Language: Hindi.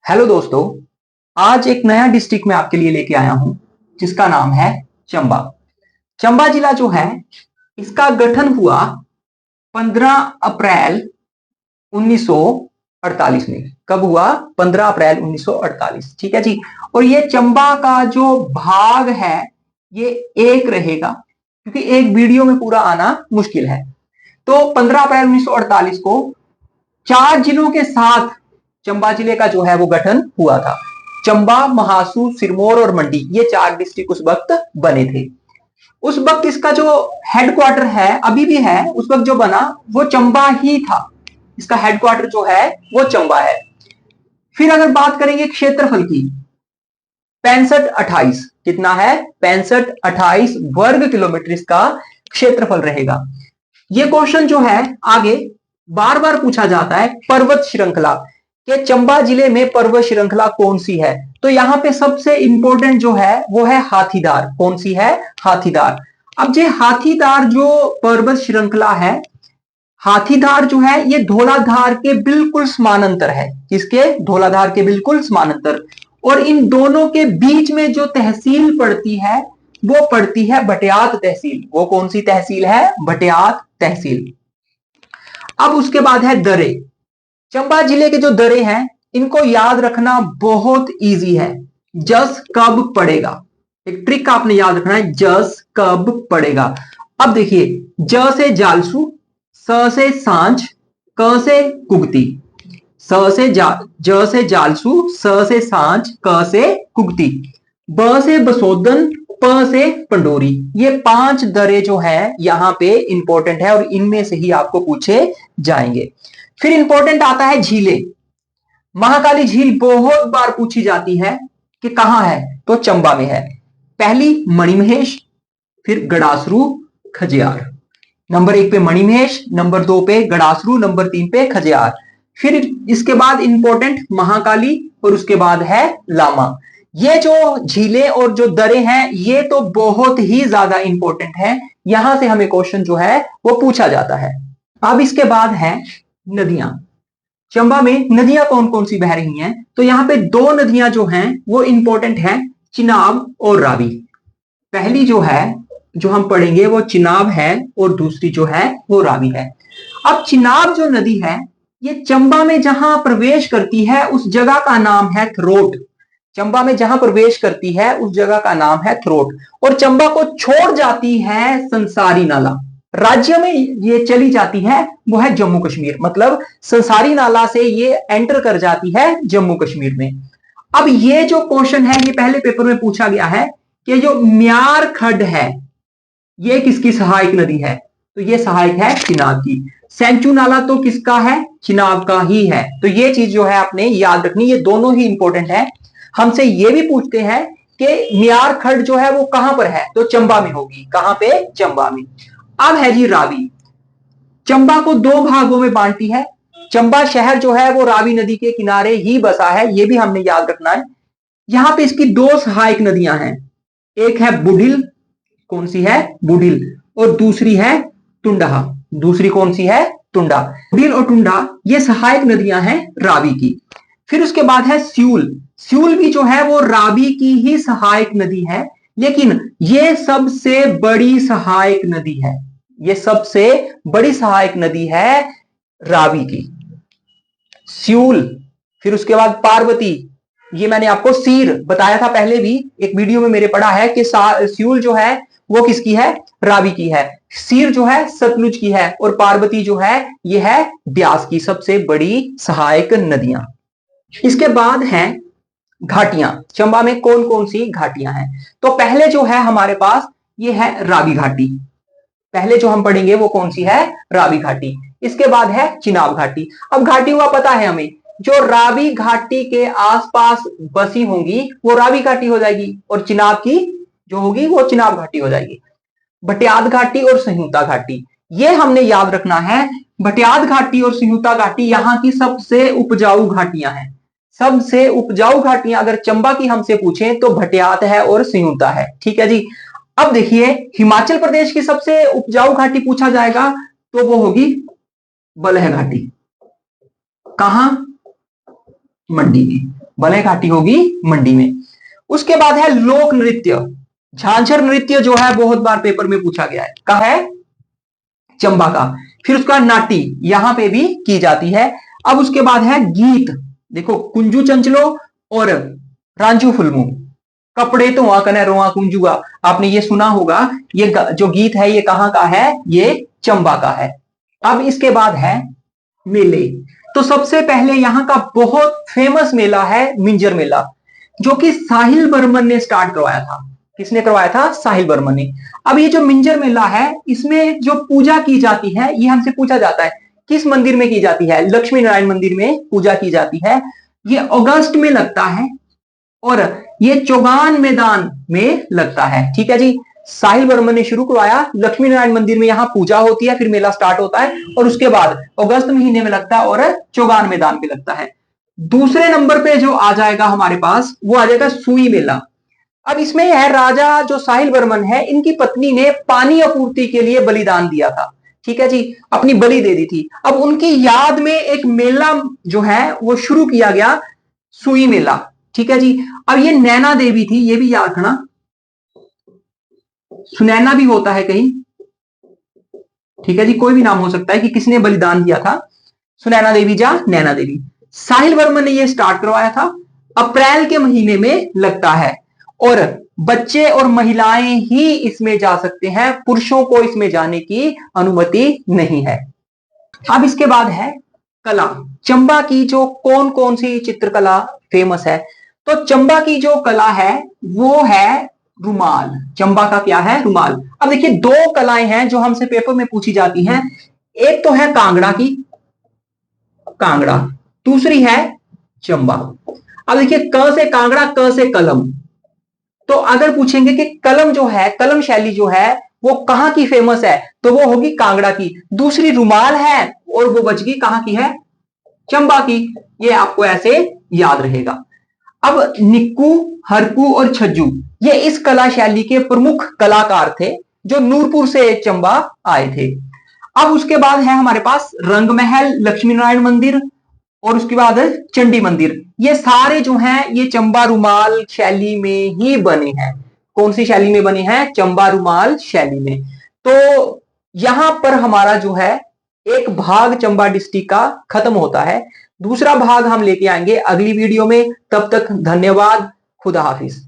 हेलो दोस्तों, आज एक नया डिस्ट्रिक्ट में आपके लिए लेके आया हूं जिसका नाम है चंबा। चंबा जिला जो है इसका गठन हुआ 15 अप्रैल 1948 में। कब हुआ? 15 अप्रैल 1948। ठीक है जी। और ये चंबा का जो भाग है ये एक रहेगा क्योंकि एक वीडियो में पूरा आना मुश्किल है। तो 15 अप्रैल 1948 को 4 जिलों के साथ चंबा जिले का जो है वो गठन हुआ था। चंबा, महासू, सिरमौर और मंडी, ये 4 डिस्ट्रिक्ट उस वक्त बने थे। उस वक्त इसका जो हेडक्वार्टर है, अभी भी है, उस वक्त जो बना वो चंबा ही था। इसका हेडक्वार्टर जो है वो चंबा है। फिर अगर बात करेंगे क्षेत्रफल की, 65-28 कितना है? 65-28 वर्ग किलोमीटर इसका क्षेत्रफल रहेगा। ये क्वेश्चन जो है आगे बार बार पूछा जाता है, पर्वत श्रृंखला के चंबा जिले में पर्वत श्रृंखला कौन सी है? तो यहां पे सबसे इंपॉर्टेंट जो है वो है हाथीदार। कौन सी है? हाथीदार। अब ये हाथीदार जो पर्वत श्रृंखला है, हाथीदार जो है ये धौलाधार के बिल्कुल समानांतर है। किसके? धौलाधार के बिल्कुल समानांतर। और इन दोनों के बीच में जो तहसील पड़ती है वो पड़ती है भटियात तहसील। वो कौन सी तहसील है? भटियात तहसील। अब उसके बाद है दरे। चंबा जिले के जो दरे हैं इनको याद रखना बहुत इजी है। जस कब पड़ेगा, एक ट्रिक आपने याद रखना है, जस कब पड़ेगा। अब देखिए, ज से जालसू, स से सांझ, क से कुगती। ज से जालसू, स से सांझ, क से कुगती, ब से बसोदन, प से पंडोरी। ये 5 दरे जो है यहां पे इंपॉर्टेंट है और इनमें से ही आपको पूछे जाएंगे। फिर इंपॉर्टेंट आता है झीलें। महाकाली झील बहुत बार पूछी जाती है कि कहां है, तो चंबा में है। पहली मणिमहेश, फिर गड़ासरू, खजियार। नंबर 1 पे मणिमहेश, नंबर 2 पे गड़ासरू, नंबर 3 पे खजियार। फिर इसके बाद इंपॉर्टेंट महाकाली और उसके बाद है लामा। ये जो झीलें और जो दरे हैं ये तो बहुत ही ज्यादा इंपॉर्टेंट है, यहां से हमें क्वेश्चन जो है वो पूछा जाता है। अब इसके बाद है नदियां। चंबा में नदियां कौन कौन सी बह रही हैं? तो यहां पे 2 नदियां जो हैं वो इंपॉर्टेंट है, चिनाब और रावी। पहली जो है जो हम पढ़ेंगे वो चिनाब है और दूसरी जो है वो रावी है। अब चिनाब जो नदी है ये चंबा में जहां प्रवेश करती है उस जगह का नाम है थ्रोट। चंबा में जहां प्रवेश करती है उस जगह का नाम है थ्रोट। और चंबा को छोड़ जाती है संसारी नाला। राज्य में ये चली जाती है वो है जम्मू कश्मीर। मतलब संसारी नाला से ये एंटर कर जाती है जम्मू कश्मीर में। अब ये जो क्वेश्चन है ये पहले पेपर में पूछा गया है कि जो म्यार खड्ड है ये किसकी सहायक नदी है? तो ये सहायक है चिनाब की। सेंचू नाला तो किसका है? चिनाब का ही है। तो ये चीज जो है आपने याद रखनी, ये दोनों ही इंपॉर्टेंट है। हमसे ये भी पूछते हैं कि म्यार खड्ड जो है वो कहां पर है? तो चंबा में होगी। कहां पे? चंबा में। अब है जी रावी। चंबा को 2 भागों में बांटती है। चंबा शहर जो है वो रावी नदी के किनारे ही बसा है, ये भी हमने याद रखना है। यहां पे इसकी 2 सहायक नदियां हैं। एक है बुढ़िल। कौन सी है? बुढ़िल। और दूसरी है टुंडा। दूसरी कौन सी है? टुंडा। बुढ़िल और टुंडा ये सहायक नदियां हैं रावी की। फिर उसके बाद है स्यूल। स्यूल भी जो है वो रावी की ही सहायक नदी है, लेकिन ये सबसे बड़ी सहायक नदी है। ये सबसे बड़ी सहायक नदी है रावी की, स्यूल। फिर उसके बाद पार्वती। ये मैंने आपको सीर बताया था पहले भी, एक वीडियो में मेरे पढ़ा है कि स्यूल जो है वो किसकी है? रावी की है। सीर जो है सतलुज की है और पार्वती जो है ये है ब्यास की, सबसे बड़ी सहायक नदियां। इसके बाद है घाटियां। चंबा में कौन कौन सी घाटियां हैं? तो पहले जो है हमारे पास ये है रावी घाटी। पहले जो हम पढ़ेंगे वो कौन सी है? रावी घाटी। इसके बाद है चिनाब घाटी। अब घाटी हुआ पता है हमें, जो रावी घाटी के आसपास बसी होंगी वो रावी घाटी हो जाएगी और चिनाब की जो होगी वो चिनाब घाटी हो जाएगी। भटियात घाटी और संयुक्ता घाटी ये हमने याद रखना है। भटियात घाटी और संयुक्ता घाटी यहां की सबसे उपजाऊ घाटियां हैं। सबसे उपजाऊ घाटियां अगर चंबा की हमसे पूछें तो भटियात है और संयुक्ता है। ठीक है जी। अब देखिए, हिमाचल प्रदेश की सबसे उपजाऊ घाटी पूछा जाएगा तो वो होगी बलह घाटी। कहां? मंडी में। बलय घाटी होगी मंडी में। उसके बाद है लोक नृत्य। झांझर नृत्य जो है बहुत बार पेपर में पूछा गया है, कहा है चंबा का। फिर उसका नाटी यहां पे भी की जाती है। अब उसके बाद है गीत। देखो कुंजू चंचलो और रांझू फुलमू, कपड़े तो वहां कने रोआ कुंजुआ, आपने ये सुना होगा। ये जो गीत है ये कहां का है, ये चंबा का है। अब इसके बाद है मेले। तो सबसे पहले यहां का बहुत फेमस मेला है मिंजर मेला, जो कि साहिल बर्मन ने स्टार्ट करवाया था। किसने करवाया था? साहिल बर्मन ने। अब ये जो मिंजर मेला है, इसमें जो पूजा की जाती है, ये हमसे पूछा जाता है किस मंदिर में की जाती है? लक्ष्मी नारायण मंदिर में पूजा की जाती है। ये अगस्त में लगता है और ये चौगान मैदान में लगता है। ठीक है जी, साहिल बर्मन ने शुरू करवाया, लक्ष्मी नारायण मंदिर में यहां पूजा होती है, फिर मेला स्टार्ट होता है और उसके बाद अगस्त महीने में लगता है और चौगान मैदान पे लगता है। दूसरे नंबर पे जो आ जाएगा हमारे पास, वो आ जाएगा सुई मेला। अब इसमें है राजा जो साहिल बर्मन है, इनकी पत्नी ने पानी आपूर्ति के लिए बलिदान दिया था। ठीक है जी, अपनी बलि दे दी थी। अब उनकी याद में एक मेला जो है वो शुरू किया गया, सुई मेला। ठीक है जी। अब ये नैना देवी थी, ये भी याद रखना, सुनैना भी होता है कहीं। ठीक है जी, कोई भी नाम हो सकता है कि किसने बलिदान दिया था, सुनैना देवी या नैना देवी। साहिल वर्मन ने यह स्टार्ट करवाया था। अप्रैल के महीने में लगता है और बच्चे और महिलाएं ही इसमें जा सकते हैं, पुरुषों को इसमें जाने की अनुमति नहीं है। अब इसके बाद है कला। चंबा की जो कौन कौन सी चित्रकला फेमस है, तो चंबा की जो कला है वो है रुमाल। चंबा का क्या है? रुमाल। अब देखिए दो कलाएं हैं जो हमसे पेपर में पूछी जाती हैं। एक तो है कांगड़ा की, कांगड़ा, दूसरी है चंबा। अब देखिए क से कांगड़ा, क से कलम। तो अगर पूछेंगे कि कलम जो है, कलम शैली जो है वो कहां की फेमस है, तो वो होगी कांगड़ा की। दूसरी रुमाल है और वो बचगी कहां की है? चंबा की। ये आपको ऐसे याद रहेगा। अब निक्कू, हरकू और छज्जू ये इस कला शैली के प्रमुख कलाकार थे जो नूरपुर से चंबा आए थे। अब उसके बाद है हमारे पास रंगमहल, लक्ष्मी नारायण मंदिर और उसके बाद चंडी मंदिर। ये सारे जो हैं ये चंबा रुमाल शैली में ही बने हैं। कौन सी शैली में बने हैं? चंबा रुमाल शैली में। तो यहां पर हमारा जो है एक भाग चंबा डिस्ट्रिक्ट का खत्म होता है। दूसरा भाग हम लेके आएंगे अगली वीडियो में। तब तक धन्यवाद, खुदा हाफिज।